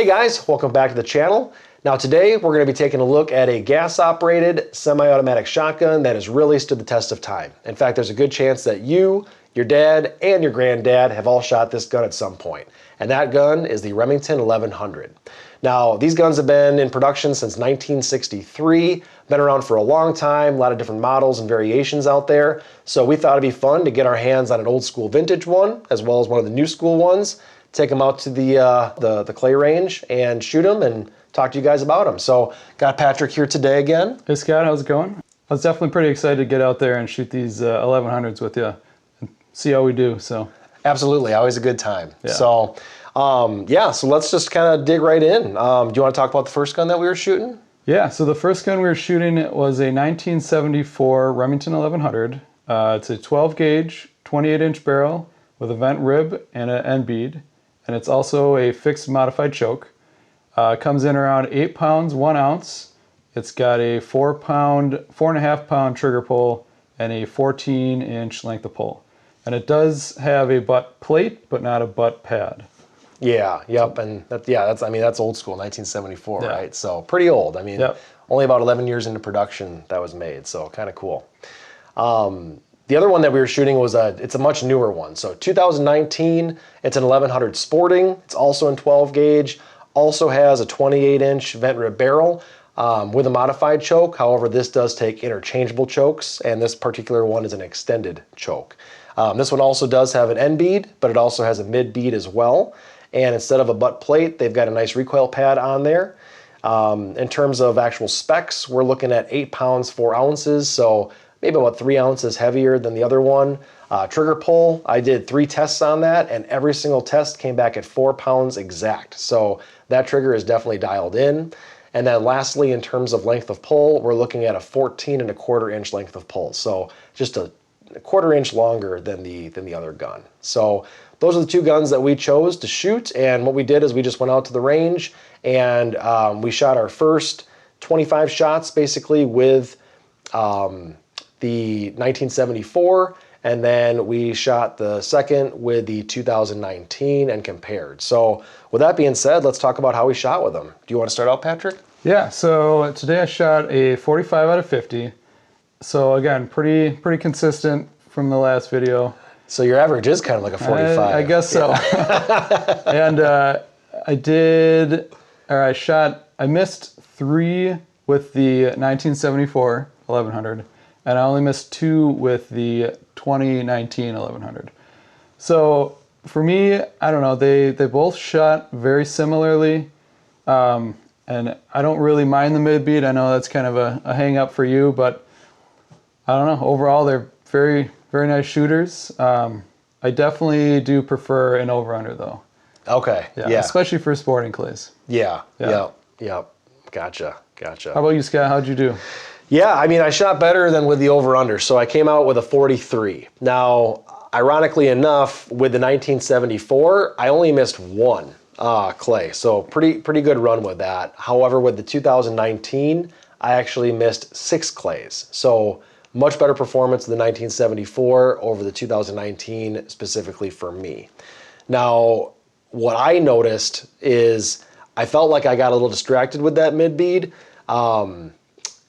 Hey guys, welcome back to the channel. Now today we're going to be taking a look at a gas-operated semi-automatic shotgun that has really stood the test of time. In fact, there's a good chance that you, your dad, and your granddad have all shot this gun at some point. And that gun is the Remington 1100. Now, these guns have been in production since 1963, been around for a long time, a lot of different models and variations out there. So we thought it'd be fun to get our hands on an old school vintage one, as well as one of the new school ones, take them out to the clay range and shoot them and talk to you guys about them. So got Patrick here today again. Hey Scott, how's it going? I was definitely pretty excited to get out there and shoot these 1100s with you and see how we do. So absolutely, always a good time. Yeah. So so let's just kind of dig right in. Do you want to talk about the first gun that we were shooting? Yeah, so the first gun we were shooting was a 1974 Remington 1100. It's a 12 gauge, 28-inch barrel with a vent rib and an end bead. And it's also a fixed modified choke. It comes in around 8 pounds, 1 ounce. It's got a 4.5 pound trigger pull and a 14-inch length of pull. And it does have a butt plate, but not a butt pad. Yeah, yep, and that's old school, 1974, yeah. Right? So pretty old. I mean, yep. Only about 11 years into production that was made, so kind of cool. The other one that we were shooting was it's a much newer one. So 2019, it's an 1100 Sporting. It's also in 12 gauge. Also has a 28-inch vent rib barrel with a modified choke. However, this does take interchangeable chokes, and this particular one is an extended choke. This one also does have an end bead, but it also has a mid bead as well. And instead of a butt plate, they've got a nice recoil pad on there. In terms of actual specs, we're looking at 8 pounds, 4 ounces. So maybe about 3 ounces heavier than the other one. Trigger pull, I did 3 tests on that, and every single test came back at 4 pounds exact. So that trigger is definitely dialed in. And then lastly, in terms of length of pull, we're looking at a 14.25 inch length of pull. So just a 1/4 inch longer than the other gun. So those are the 2 guns that we chose to shoot. And what we did is we just went out to the range and we shot our first 25 shots basically with the 1974, and then we shot the second with the 2019 and compared. So with that being said, let's talk about how we shot with them. Do you want to start out, Patrick? Yeah, so today I shot a 45 out of 50. So again, pretty consistent from the last video. So your average is kind of like a 45. I guess so. And I missed 3 with the 1974 1100. And I only missed 2 with the 2019 1100. So for me, I don't know, they both shot very similarly. And I don't really mind the mid bead. I know that's kind of a hang up for you, but I don't know, overall they're very, very nice shooters. I definitely do prefer an over-under though. Okay, yeah. Especially for sporting clays. Yeah. Gotcha. How about you, Scott? How'd you do? Yeah, I mean, I shot better than with the over-under, so I came out with a 43. Now, ironically enough, with the 1974, I only missed 1 clay, so pretty good run with that. However, with the 2019, I actually missed 6 clays, so much better performance than the 1974 over the 2019 specifically for me. Now, what I noticed is I felt like I got a little distracted with that mid-bead,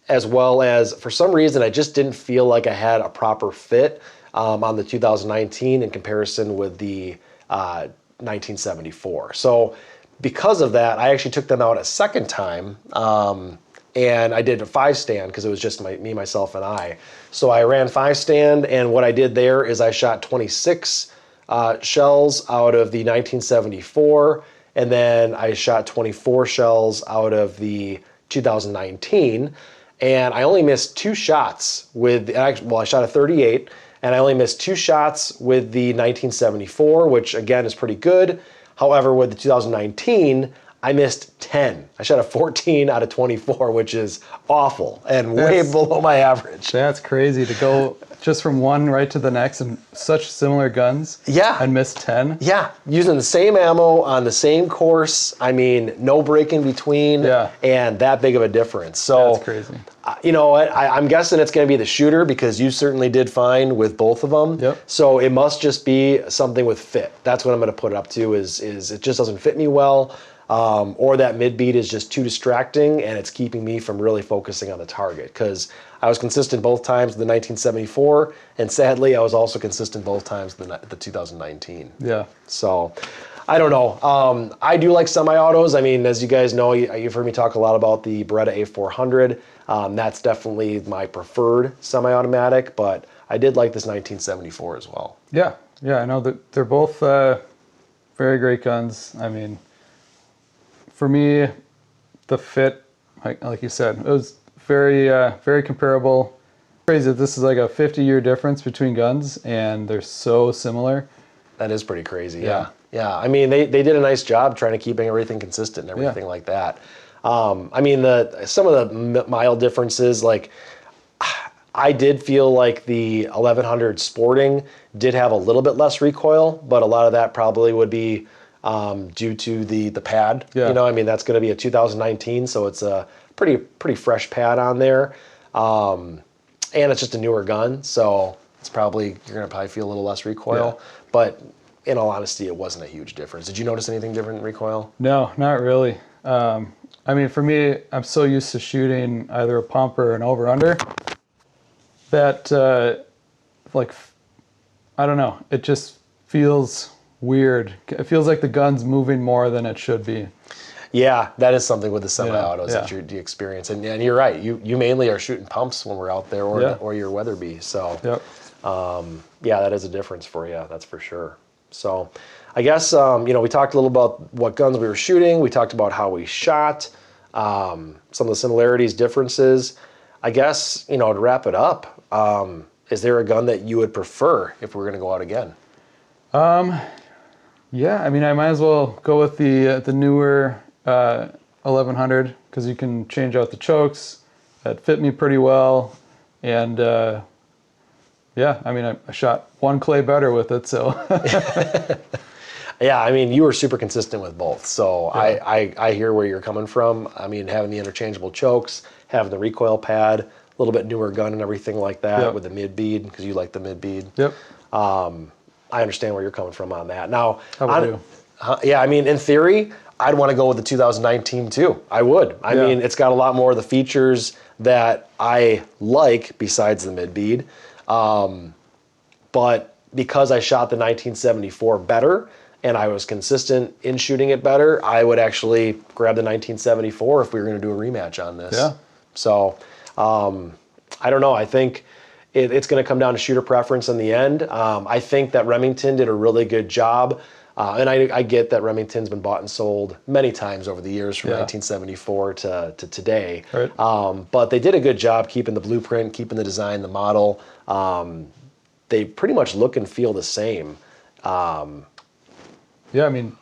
as well as for some reason I just didn't feel like I had a proper fit on the 2019 in comparison with the 1974. So because of that, I actually took them out a second time, and I did a 5-stand because it was just me, myself, and I. So I ran 5-stand, and what I did there is I shot 26 shells out of the 1974, and then I shot 24 shells out of the 2019. And I only missed 2 shots with, I shot a 38, and I only missed 2 shots with the 1974, which again is pretty good. However, with the 2019, I missed 10. I shot a 14 out of 24, which is awful and way below my average. That's crazy to go just from one right to the next and such similar guns. Yeah. And miss 10. Yeah, using the same ammo on the same course. I mean, no break in between. Yeah. And that big of a difference. So that's crazy. You know what? I'm guessing it's going to be the shooter because you certainly did fine with both of them. Yep. So it must just be something with fit. That's what I'm going to put it up to. Is it just doesn't fit me well. or that mid bead is just too distracting and it's keeping me from really focusing on the target. Because I was consistent both times with the 1974, and sadly, I was also consistent both times with the 2019. Yeah. So, I don't know. I do like semi-autos. I mean, as you guys know, you've heard me talk a lot about the Beretta A400. That's definitely my preferred semi-automatic, but I did like this 1974 as well. Yeah. Yeah, I know that they're both very great guns. I mean, for me, the fit, like you said, it was very comparable. Crazy that this is like a 50-year difference between guns, and they're so similar. That is pretty crazy. Yeah. Yeah. I mean, they did a nice job trying to keeping everything consistent and everything like that. I mean, some of the mild differences, like I did feel like the 1100 Sporting did have a little bit less recoil, but a lot of that probably would be due to the pad. Yeah. You know, I mean, that's going to be a 2019, so it's a pretty fresh pad on there, and it's just a newer gun, so it's you're going to probably feel a little less recoil. Yeah. But in all honesty, it wasn't a huge difference. Did you notice anything different in recoil? No, not really. I mean, for me, I'm so used to shooting either a pump or an over-under that, I don't know, it just feels weird. It feels like the gun's moving more than it should be. Yeah, that is something with the semi-autos Yeah. that you experience. And you're right. You mainly are shooting pumps when we're out there, or your Weatherby. So, Yep. yeah, that is a difference for you. That's for sure. So, I guess we talked a little about what guns we were shooting. We talked about how we shot, some of the similarities, differences. I guess to wrap it up, is there a gun that you would prefer if we were going to go out again? Yeah, I mean, I might as well go with the newer 1100 because you can change out the chokes. That fit me pretty well, and yeah, I mean, I shot one clay better with it, so. Yeah, I mean, you were super consistent with both, so Yeah. I hear where you're coming from. I mean, having the interchangeable chokes, having the recoil pad, a little bit newer gun and everything like that, Yep. with the mid bead because you like the mid bead. Yep. I understand where you're coming from on that. Now, How about you? Yeah, I mean, in theory, I'd want to go with the 2019 too. I would. I Yeah. mean, it's got a lot more of the features that I like besides the mid bead. But because I shot the 1974 better and I was consistent in shooting it better, I would actually grab the 1974 if we were going to do a rematch on this. Yeah. So, I don't know. I think it's going to come down to shooter preference in the end. I think that Remington did a really good job. And I get that Remington's been bought and sold many times over the years from Yeah. 1974 to today. Right. But they did a good job keeping the blueprint, keeping the design, the model. They pretty much look and feel the same. Yeah, I mean,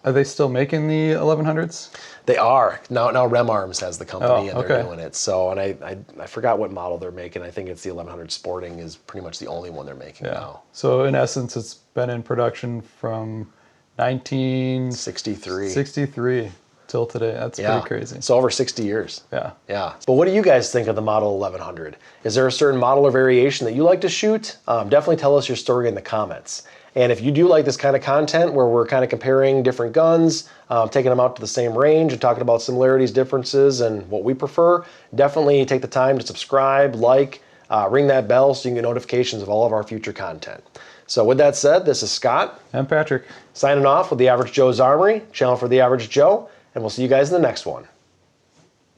are they still making the 1100s? They are. Now Rem Arms has the company and they're okay. doing it. So, and I forgot what model they're making. I think it's the 1100 Sporting is pretty much the only one they're making now. So in essence, it's been in production from 1963 63. till today. That's Yeah. pretty crazy. So over 60 years. Yeah. Yeah. But what do you guys think of the Model 1100? Is there a certain model or variation that you like to shoot? Definitely tell us your story in the comments. And if you do like this kind of content where we're kind of comparing different guns, taking them out to the same range and talking about similarities, differences, and what we prefer, definitely take the time to subscribe, like, ring that bell so you can get notifications of all of our future content. So with that said, this is Scott. And Patrick. Signing off with the Average Joe's Armory, channel for the Average Joe, and we'll see you guys in the next one.